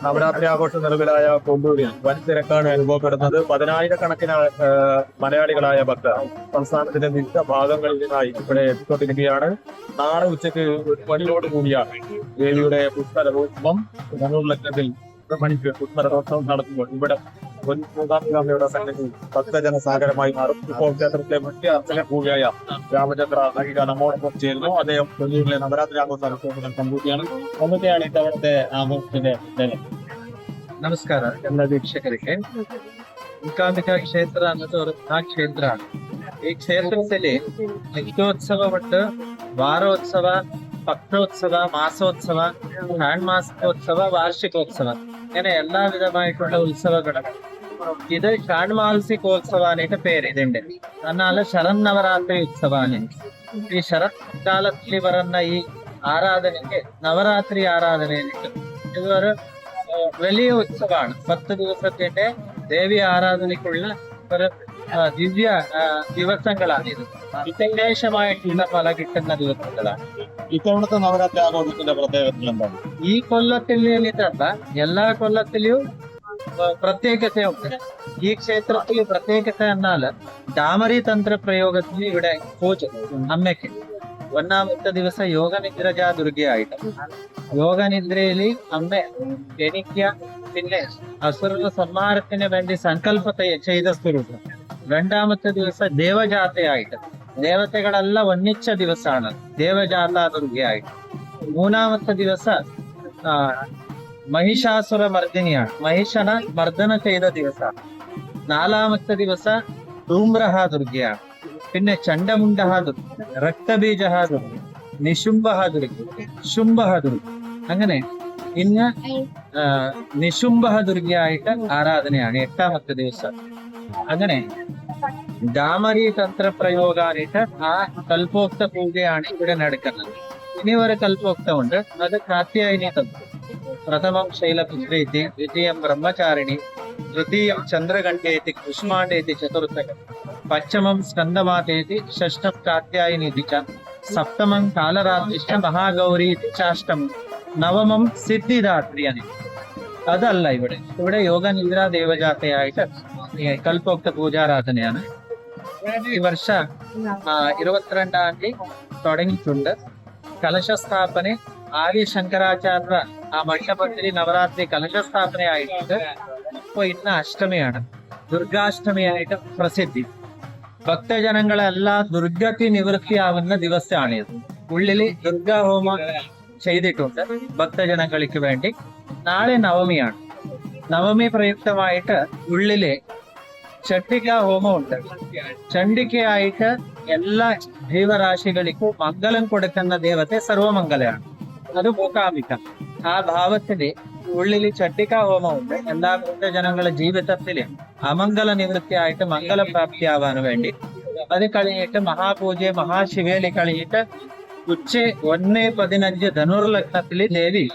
നവരാത്രി ആഘോഷ നിറവിലായ കൊണ്ടൂരിൽ വൻ തിരക്കാണ് അനുഭവപ്പെടുന്നത്. പതിനായിരക്കണക്കിന് മലയാളികളായ ഭക്തർ സംസ്ഥാനത്തിന്റെ വിവിധ ഭാഗങ്ങളിൽ നിന്നായി ഇവിടെ എത്തിക്കൊണ്ടിരിക്കുകയാണ്. നാളെ ഉച്ചയ്ക്ക് 1 മണിയോട് കൂടിയാണ് ദേവിയുടെ പുഷ്പരഥോത്സവം. 300 ലക്ഷത്തിൽ മണിക്ക് പുഷ്പരഥോത്സവം നടത്തുമ്പോൾ ഇവിടെ മൂകാംബികാംബയുടെ സന്നിധി ഭക്തജനസാഗരമായി മാറും. ഇപ്പോൾ ക്ഷേത്രത്തിലെ മുഖ്യ അർച്ചന കൂടിയായ രാമചന്ദ്ര നഹിക നമ്മോടൊപ്പം ചേരുന്നു. അദ്ദേഹം കൊല്ലൂരിലെ നവരാത്രി ആഘോഷ പങ്കുകൂടിയാണ്. എന്തൊക്കെയാണ് ഇത്തവണത്തെ ആഘോഷത്തിന്റെ ನಮಸ್ಕಾರ ಎಲ್ಲ ವೀಕ್ಷಕರಿಗೆ. ಮೂಕಾಂಬಿಕಾ ಕ್ಷೇತ್ರ ಅನ್ನೋದು ಒಂದು ಕ್ಷೇತ್ರ. ಈ ಕ್ಷೇತ್ರದಲ್ಲಿ ನಿತ್ಯೋತ್ಸವ ಮತ್ತು ವಾರೋತ್ಸವ, ಪಕ್ಷೋತ್ಸವ, ಮಾಸೋತ್ಸವ, ಷಾಣ್ಮಾಸೋತ್ಸವ, ವಾರ್ಷಿಕೋತ್ಸವ ഇങ്ങനെ എല്ലാ വിധമായിട്ടുള്ള ഉത്സവങ്ങളും. ഇത് ഷാൺമാസികോത്സവ ആയിട്ട് പേര് ഇതിന്റെ. എന്നാൽ ശരന്നവരാത്രി ഉത്സവാണ്. ഈ ശരത് കാലത്തിൽ വരുന്ന ഈ ആരാധനയ്ക്ക് നവരാത്രി ആരാധനയായിട്ട് ഇതൊരു വലിയ ഉത്സവമാണ്. 10 ദിവസത്തിന്റെ ദേവി ആരാധനയ്ക്കുള്ള ഒരു ദിവ്യ ദിവസങ്ങളാണ് ഇത്. വിശേഷമായിട്ടുള്ള ഫല കിട്ടുന്ന ദിവസങ്ങളാണ്. ഇത്തവണത്തെ നവരാത്രി ആഘോഷത്തിന്റെ പ്രത്യേകത എന്താണ്? ഈ കൊല്ലത്തിലേതല്ല, എല്ലാ കൊല്ലത്തിലും പ്രത്യേകതയുണ്ട്. ഈ ക്ഷേത്രത്തിൽ പ്രത്യേകത എന്നാൽ ഡാമരി തന്ത്ര പ്രയോഗത്തിൽ ഇവിടെ പൂജ അമ്മയ്ക്ക് 1ാമത്തെ ദിവസം യോഗനിദ്രജ ദുർഗയായിട്ട് യോഗനിദ്രയിൽ അമ്മ ജനിക്കുക, പിന്നെ അസുര സംഹാരത്തിന് വേണ്ടി സങ്കല്പത്തെ ചെയ്ത സ്വരൂപം. 2ാമത്തെ ദിവസം ദേവജാതയായിട്ട്, ദേവതകളെല്ലാം ഒന്നിച്ച ദിവസമാണ് ദേവജാത ദുർഗയായിട്ട്. 3ാമത്തെ ദിവസം മഹിഷാസുര മർദ്ദിനിയാണ്, മഹിഷന മർദ്ദന ചെയ്ത ദിവസമാണ്. 4ാമത്തെ ദിവസം ധൂമ്രഹ ദുർഗയാണ്. പിന്നെ ചണ്ഡമുണ്ഡ ദുർഗ, രക്തബീജ ദുർഗ, നിശുംഭ ദുർഗ, ശുംഭ ദുർഗ. അങ്ങനെ ഇന്ന് നിശുംഭ ദുർഗയായിട്ട് ആരാധനയാണ് 8ാമത്തെ ദിവസം. അങ്ങനെ ഡാമരി തന്ത്ര പ്രയോഗമായിട്ട് ആ കൽപ്പോക്ത പൂജയാണ് ഇവിടെ നടക്കുന്നത്. ഇനി ഒരു കൽപ്പോക്തമുണ്ട്, അത് കാത്യായനി തന്ത്രം. പ്രഥമം ശൈലപുത്രീതി, ദ്വിതീയം ബ്രഹ്മചാരിണി, തൃതീയം ചന്ദ്രകണ്ഠേതി, കുഷ്മാണ്ഡേതി ചതുർത്ഥകം, പഞ്ചമം സ്കന്ദമാതേതി, ഷഷ്ടം കാത്യായനീതി ച, സപ്തമം കാലരാത്രിശ്ച മഹാഗൗരി ചാഷ്ടമം, നവമം സിദ്ധിദാത്രി అని. അതല്ല ഇവിടെ യോഗ നിദ്ര ദേവജാതയായിട്ട് കൽപ്പോക്ത പൂജാരാധനയാണ്. ഈ വർഷ 22ാം തീയതി തുടങ്ങിയിട്ടുണ്ട്. കലശസ്ഥാപന ആര്യ ശങ്കരാചാര്യ ആ മണ്ഡപത്തിൽ നവരാത്രി കലശസ്ഥാപനയായിട്ടുണ്ട്. ഇപ്പൊ ഇന്ന് അഷ്ടമിയാണ്, ദുർഗാഷ്ടമിയായിട്ട് പ്രസിദ്ധി. ഭക്തജനങ്ങളെല്ലാം ദുർഗയ്ക്ക് നിവൃത്തിയാവുന്ന ദിവസമാണിത്. ഉള്ളില് ദുർഗാ ഹോമം ചെയ്തിട്ടുണ്ട് ഭക്തജനങ്ങൾക്ക് വേണ്ടി. നാളെ നവമിയാണ്. നവമി പ്രയുക്തമായിട്ട് ഉള്ളില് ചണ്ഡിക ഹോമമുണ്ട്. ചണ്ഡികയായിട്ട് എല്ലാ ജീവരാശികൾക്കും മംഗളം കൊടുക്കുന്ന ദേവത്തെ സർവമംഗലയാണ്. അത് മൂകാംബിക. ആ ഭാവത്തില് ഉള്ളില് ചണ്ഡിക ഹോമമുണ്ട്. എല്ലാ ഭക്തജനങ്ങളുടെ ജീവിതത്തില് അമംഗല നിവൃത്തിയായിട്ട് മംഗലപ്രാപ്തിയാവാൻ വേണ്ടി. അത് കഴിഞ്ഞിട്ട് മഹാപൂജ മഹാശിവേലി കഴിഞ്ഞിട്ട് 1:15 ധനുർലഗ്നത്തില് ദേവി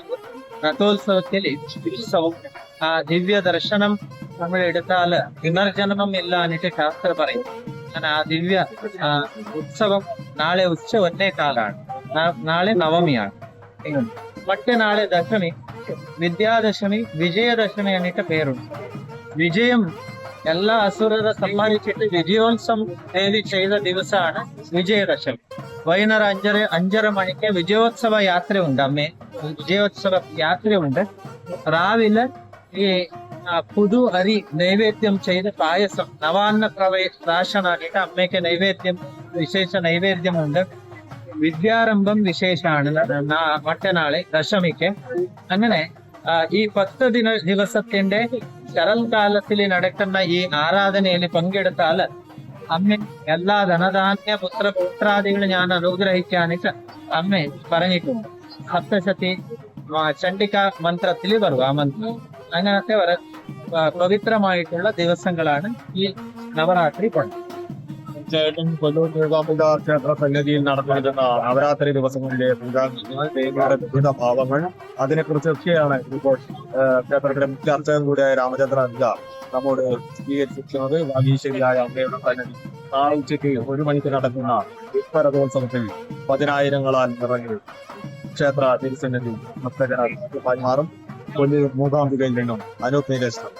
രഥോത്സവത്തില് ഉത്സവം. ആ ദിവ്യ ദർശനം നമ്മൾ എടുത്താല് പുനർജന്മം ഇല്ലാന്നിട്ട് ശാസ്ത്രം പറയും. അങ്ങനെ ആ ദിവ്യ ഉത്സവം നാളെ 1:15 നാളെ നവമിയാണ്. മറ്റന്നാളെ ദശമി, വിദ്യാദശമി, വിജയദശമി എന്നിട്ട് പേരുണ്ട്. വിജയം എല്ലാ അസുരരെ സമ്മാനിച്ചിട്ട് വിജയോത്സവം ദേവി ചെയ്ത ദിവസമാണ് വിജയദശമി. വൈകുന്നേരം 5:30 മണിക്ക് വിജയോത്സവ യാത്രയുണ്ട്. അമ്മേ വിജയോത്സവ യാത്രയുണ്ട്. രാവിലെ ഈ പുതു അരി നൈവേദ്യം ചെയ്ത് പായസം നവാന്ന പ്രാശനാക്കിയിട്ട് അമ്മയ്ക്ക് നൈവേദ്യം, വിശേഷ നൈവേദ്യമുണ്ട്. വിദ്യാരംഭം വിശേഷമാണ് മറ്റന്നാളെ ദശമിക്ക്. അങ്ങനെ ഈ 10 ദിവസത്തിന്റെ ശരൽക്കാലത്തിൽ നടക്കുന്ന ഈ ആരാധനയിൽ പങ്കെടുത്താൽ അമ്മ എല്ലാ ധനധാന്യ പുത്രാദികൾ ഞാൻ അനുഗ്രഹിക്കാനിട്ട് അമ്മ പറഞ്ഞിട്ടുണ്ട്. സപ്തശതി ചണ്ഡിക മന്ത്രത്തിൽ വരും ആ മന്ത്രം. അങ്ങനത്തെ പവിത്രമായിട്ടുള്ള ദിവസങ്ങളാണ് ഈ നവരാത്രി പണ്ട്. തീർച്ചയായിട്ടും കൊല്ലൂർ മൂകാംബിക ക്ഷേത്ര സന്നിധിയിൽ നടന്നിരുന്ന നവരാത്രി ദിവസങ്ങളിലെ ദേവിയുടെ വിവിധ ഭാവങ്ങൾ, അതിനെക്കുറിച്ചൊക്കെയാണ് ഇപ്പോൾ ക്ഷേത്രത്തിലെ മുഖ്യ അർച്ചകൻ കൂടിയായ രാമചന്ദ്ര നഹിക നമ്മോട് സ്വീകരിച്ചിരിക്കുന്നത്. വാഗീശ്വരിയായ അമ്മയുടെ സന്നിധി നാളെ ഉച്ചയ്ക്ക് 1 മണിക്ക് നടക്കുന്ന പുഷ്പരഥോത്സവത്തിൽ 10,000-ങ്ങളാൽ നിറഞ്ഞു ക്ഷേത്ര തിരുസന്നിധി ഭക്തജനമായി മാറും. പൊന്നു മൂകാംബികയിൽ നിന്നും അനൂപ് നീലേശ്വരം.